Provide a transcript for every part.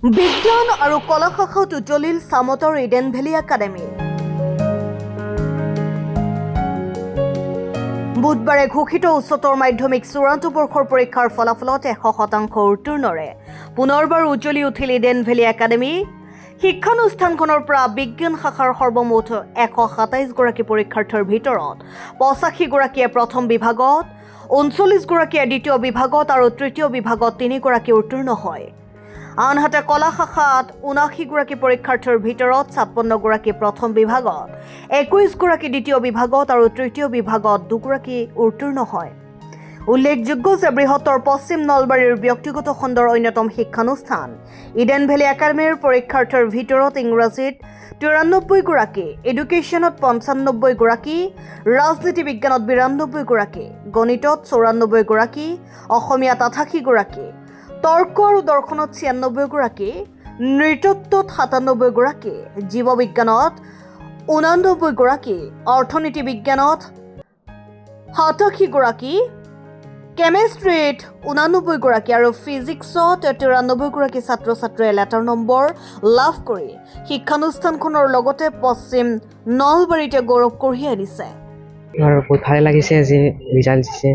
বিজ্ঞান আৰু কলা শাখাত উজ্জ্বলিল চামতৰ ইডেন ভেলী একাডেমী। বুধবাৰে ঘোষিত উচ্চতৰ মাধ্যমিক চূড়ান্ত বৰ্ষৰ পৰীক্ষাৰ ফলাফলত 100% উত্তীৰ্ণৰে পুনৰবাৰ উজ্জ্বলি উঠিল ইডেন ভেলী একাডেমী। শিক্ষানুষ্ঠানখনৰ পৰা বিজ্ঞান শাখাৰ সৰ্বমুঠ 127 গৰাকী পৰীক্ষাৰ্থীৰ ভিতৰত 85 গৰাকীয়ে প্ৰথম বিভাগত, 39 গৰাকীয়ে দ্বিতীয় বিভাগত আৰু তৃতীয় বিভাগত 3 গৰাকী উত্তীৰ্ণ হয়। আনহাতে কলা শাখাত 79 গৰাকী পৰীক্ষাৰ্থীৰ ভিতৰত 56 গৰাকী প্ৰথম বিভাগত, 21 গৰাকী দ্বিতীয় বিভাগত আৰু তৃতীয় বিভাগত 2 গৰাকী উত্তীৰ্ণ হয়। উল্লেখযোগ্য যে বৃহত্তৰ পশ্চিম নলবাৰীৰ ব্যক্তিগত খণ্ডৰ অন্যতম শিক্ষানুষ্ঠান ইডেন ভেলী একাডেমীৰ পৰীক্ষাৰ্থীৰ ভিতৰত ইংৰাজীত 93 গৰাকী, এডুকেশ্যনত 95 গৰাকী, ৰাজনীতি বিজ্ঞানত 92 গৰাকী, গণিতত 94 গৰাকী, অসমীয়াত 88 গৰাকী, তৰ্ক আৰু দৰ্শনত 96 গৰাকী, নৃতত্বত 97 গৰাকী, জীৱ বিজ্ঞানত 89 গৰাকী, অৰ্থনীতি বিজ্ঞানত 87 গৰাকী, কেমেষ্ট্ৰিত 89 গৰাকী আৰু ফিজিক্সত 93 গৰাকী ছাত্ৰ ছাত্ৰীয়ে লেটাৰ নম্বৰ লাভ কৰি শিক্ষানুষ্ঠানখনৰ লগতে পশ্চিম নলবাৰীতে গৌৰৱ কঢ়িয়াই দিছে। আৰু বহুত ভালে লাগিছে আজি ৰিজাল্ট দিছে।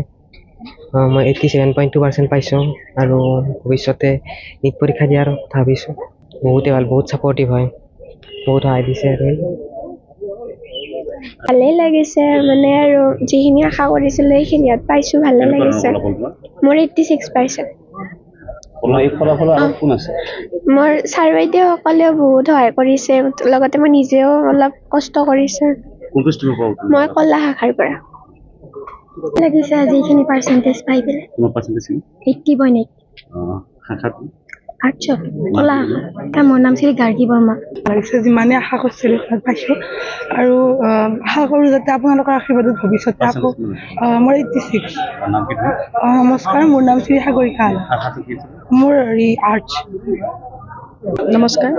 মই 87.2% পাইছোঁ আৰু ভৱিষ্যতে নীট পৰীক্ষা দিয়াৰ কথা ভাবিছোঁ। বহুতে ভাল, বহুত ছাপৰ্টিভ হয়, বহুত সহায় দিছে আৰু ভালেই লাগিছে মানে আৰু যিখিনি আশা কৰিছিলোঁ সেইখিনি ইয়াত পাইছোঁ, ভালে লাগিছে। মোৰ 86%। মোৰ ছাৰ বাইদেউসকলেও বহুত সহায় কৰিছে, লগতে মই নিজেও অলপ কষ্ট কৰিছোঁ। মই কলা শাখাৰ পৰা লাগিছে আজি এইখিনি পাৰ্চেণ্টেজ পাই পেলাই। 80.8 আৰ্টছত কলা শাখা। মোৰ নাম শ্ৰী গাৰ্গী বৰ্মা। লাগিছে যিমানে আশা কৰিছিলোঁ পাইছোঁ আৰু আশা কৰোঁ যাতে আপোনালোকৰ আশীৰ্বাদত ভৱিষ্যতে আকৌ মোৰ 86। নমস্কাৰ, মোৰ নাম শ্ৰী সাগৰিকা। মোৰ আৰ্টছ। নমস্কাৰ,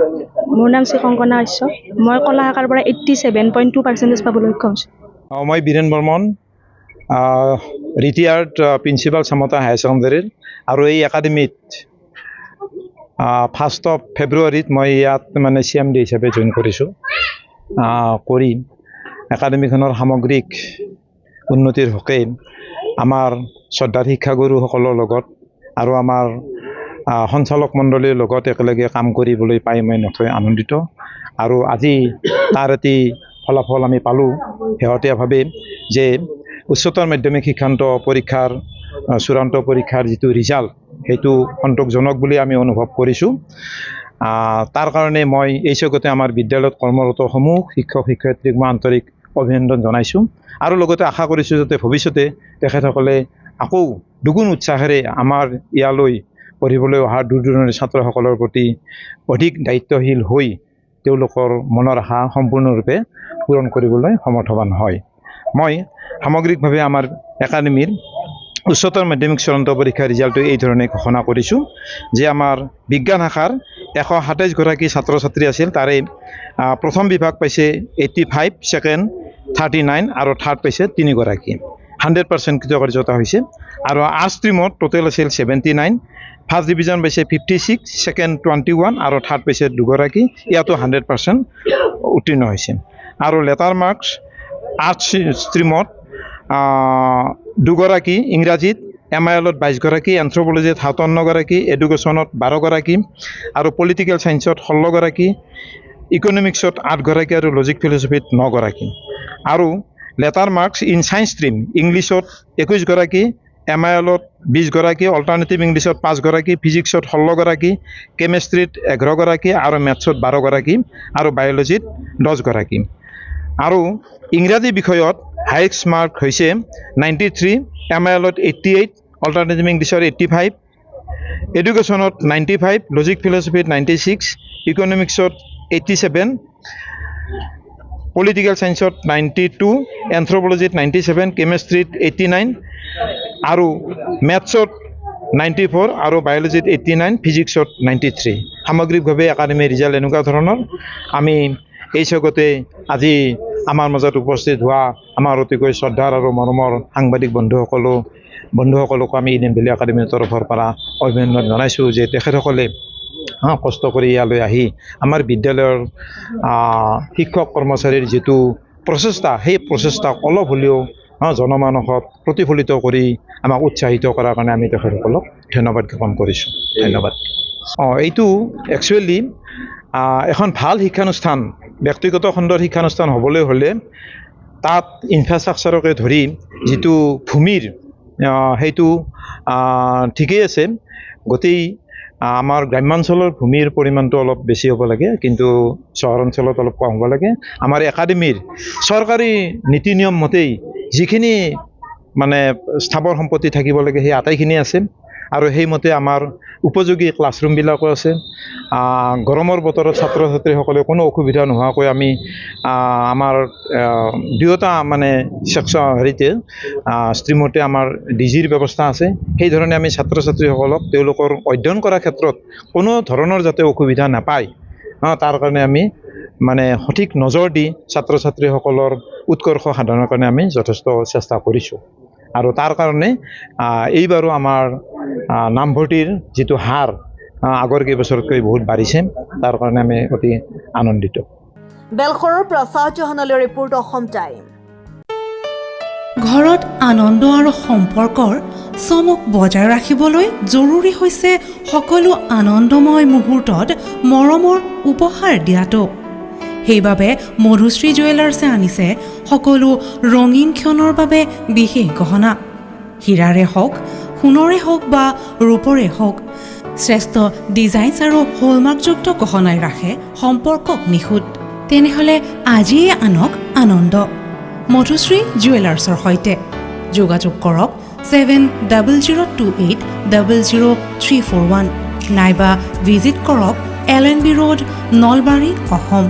মোৰ নাম শ্ৰী কংকনা আশ্য। মই কলা শাখাৰ পৰা 87.2% পাবলৈ সক্ষম হৈছোঁ। মই Biren Barman, retired principal Chamata higher ছেকেণ্ডেৰীৰ, আৰু এই একাডেমীত 1 ফেব্ৰুৱাৰীত মই ইয়াত মানে CMD হিচাপে জইন কৰিছোঁ। কৰি একাডেমীখনৰ সামগ্ৰিক উন্নতিৰ হকে আমাৰ শ্ৰদ্ধাৰ শিক্ষাগুৰুসকলৰ লগত আৰু আমাৰ সঞ্চালক মণ্ডলীৰ লগত একেলগে কাম কৰিবলৈ পাই মই নথৈ আনন্দিত। আৰু আজি তাৰ এটি ফলাফল আমি পালোঁ শেহতীয়াভাৱে যে উচ্চতৰ মাধ্যমিক শিক্ষান্ত পৰীক্ষাৰ চূড়ান্ত পৰীক্ষাৰ যিটো ৰিজাল্ট সেইটো সন্তোষজনক বুলি আমি অনুভৱ কৰিছোঁ। তাৰ কাৰণে মই এই চৌকতে আমাৰ বিদ্যালয়ত কৰ্মৰত সমূহ শিক্ষক শিক্ষয়িত্ৰীক মই আন্তৰিক অভিনন্দন জনাইছোঁ আৰু লগতে আশা কৰিছোঁ যাতে ভৱিষ্যতে তেখেতসকলে আকৌ দুগুণ উৎসাহেৰে আমাৰ ইয়ালৈ পঢ়িবলৈ অহা দূৰ দূৰণিৰ ছাত্ৰসকলৰ প্ৰতি অধিক দায়িত্বশীল হৈ তেওঁলোকৰ মনৰ আশা সম্পূৰ্ণৰূপে পূৰণ কৰিবলৈ সমৰ্থৱান হয়। মই সামগ্ৰিকভাৱে আমাৰ একাডেমীৰ উচ্চতৰ মাধ্যমিক চূড়ান্ত পৰীক্ষাৰ ৰিজাল্টটো এই ধৰণে ঘোষণা কৰিছোঁ যে আমাৰ বিজ্ঞান শাখাৰ 127 গৰাকী ছাত্ৰ ছাত্ৰী আছিল, তাৰে প্ৰথম বিভাগ পাইছে 85, ছেকেণ্ড 39 আৰু থাৰ্ড পাইছে 3 গৰাকী। 100% কৃতকাৰ্যতা হৈছে। আৰু আৰ্টছ ষ্ট্ৰীমত টোটেল আছিল 79, ফাৰ্ষ্ট ডিভিজন পাইছে 56, ছেকেণ্ড 21 আৰু থাৰ্ড পাইছে 2 গৰাকী। ইয়াতো 100% উত্তীৰ্ণ হৈছে। আৰু লেটাৰ মাৰ্কছ আৰ্টছ ষ্ট্ৰীমত 2 গৰাকী, ইংৰাজীত MILত 22 গৰাকী, এন্থ্ৰপলজিত 57 গৰাকী, এডুকেশ্যনত 12 গৰাকী আৰু পলিটিকেল ছায়েন্সত 16 গৰাকী, ইকনমিক্সত 8 গৰাকী আৰু লজিক ফিলচফিত 9 গৰাকী। আৰু letter marks in science stream ইংলিছত 21 গৰাকী, MILত 20 গৰাকী, অল্টাৰনেটিভ ইংলিছত 5 গৰাকী, ফিজিক্সত 16 গৰাকী, কেমেষ্ট্ৰিত 11 গৰাকী আৰু মেথছত 12 গৰাকী আৰু বায়'লজিত 10 গৰাকী। আৰু ইংৰাজী বিষয়ত হাইয়েষ্ট মাৰ্ক হৈছে 93, MILত 88, অল্টাৰনেটিভ ইংলিছত 85, এডুকেশ্যনত 95, লজিক ফিলচফিত 96, ইকনমিক্সত 87, পলিটিকেল ছায়েন্সত 92, এন্থ্ৰপলজিত 97, কেমেষ্ট্ৰিত 89 আৰু মেথছত 94 আৰু বায়'লজিত 89, ফিজিক্সত 93। সামগ্ৰিকভাৱে একাডেমীৰ ৰিজাল্ট এনেকুৱা ধৰণৰ। আমি এই চৌকতে আজি আমাৰ মাজত উপস্থিত হোৱা আমাৰ অতিকৈ শ্ৰদ্ধাৰ আৰু মৰমৰ সাংবাদিক বন্ধুসকলকো আমি ইডেন ভেলী একাডেমীৰ তৰফৰ পৰা অভিনন্দন জনাইছোঁ যে তেখেতসকলে কষ্ট কৰি ইয়ালৈ আহি আমাৰ বিদ্যালয়ৰ শিক্ষক কৰ্মচাৰীৰ যিটো প্ৰচেষ্টা সেই প্ৰচেষ্টাক অলপ হ'লেও জনমানসত প্ৰতিফলিত কৰি আমাক উৎসাহিত কৰাৰ কাৰণে আমি তেখেতসকলক ধন্যবাদ জ্ঞাপন কৰিছোঁ ধন্যবাদ এইটো একচুৱেলি এখন ভাল শিক্ষানুষ্ঠান ব্যক্তিগত খণ্ডৰ শিক্ষানুষ্ঠান হ'বলৈ হ'লে তাত ইনফ্ৰাষ্ট্ৰাকচাৰকে ধৰি যিটো ভূমিৰ সেইটো ঠিকেই আছে গতিকে আমাৰ গ্ৰাম্যাঞ্চলৰ ভূমিৰ পৰিমাণটো অলপ বেছি হ'ব লাগে কিন্তু চহৰ অঞ্চলত অলপ কম হ'ব লাগে আমাৰ একাডেমীৰ চৰকাৰী নীতি নিয়ম মতেই যিখিনি মানে স্থাবৰ সম্পত্তি থাকিব লাগে সেই আটাইখিনি আছে আৰু সেইমতে আমাৰ উপযোগী ক্লাছৰুমবিলাকো আছে গৰমৰ বতৰত ছাত্ৰ ছাত্ৰীসকলে কোনো অসুবিধা নোহোৱাকৈ আমি আমাৰ দুয়োটা মানে হেৰিতে ষ্ট্ৰীমতে আমাৰ ডিজিৰ ব্যৱস্থা আছে সেই ধৰণে আমি ছাত্ৰ ছাত্ৰীসকলক তেওঁলোকৰ অধ্যয়ন কৰাৰ ক্ষেত্ৰত কোনো ধৰণৰ যাতে অসুবিধা নাপায় তাৰ কাৰণে আমি মানে সঠিক নজৰ দি ছাত্ৰ ছাত্ৰীসকলৰ উৎকৰ্ষ সাধনৰ কাৰণে আমি যথেষ্ট চেষ্টা কৰিছোঁ আৰু তাৰ কাৰণে এইবাৰো আমাৰ নামভৰ্তিৰ যিটো হাৰ আগৰ কেইবছৰতকৈ বহুত বাঢ়িছে তাৰ কাৰণে আমি অতি আনন্দিত বেলখৰৰ পৰা চাহজাহানলৈ ৰিপৰ্ট অসম টাইম ঘৰত আনন্দ আৰু সম্পৰ্কৰ চমক বজাই ৰাখিবলৈ জৰুৰী হৈছে সকলো আনন্দময় মুহূৰ্তত মৰমৰ উপহাৰ দিয়াটো সেইবাবে মধুশ্ৰী জুৱেলাৰ্ছে আনিছে সকলো ৰঙীন ক্ষণৰ বাবে বিশেষ গহনা হীৰাৰে হওক সোণৰে হওক বা ৰূপৰে হওক শ্ৰেষ্ঠ ডিজাইনছ আৰু হলমাৰ্কযুক্ত গহনাই ৰাখে সম্পৰ্কক নিখুঁত তেনেহ'লে আজিয়ে আনক আনন্দ মধুশ্ৰী জুৱেলাৰ্ছৰ সৈতে যোগাযোগ কৰক 7002800341 নাইবা ভিজিট কৰক LNB ৰোড নলবাৰী অসম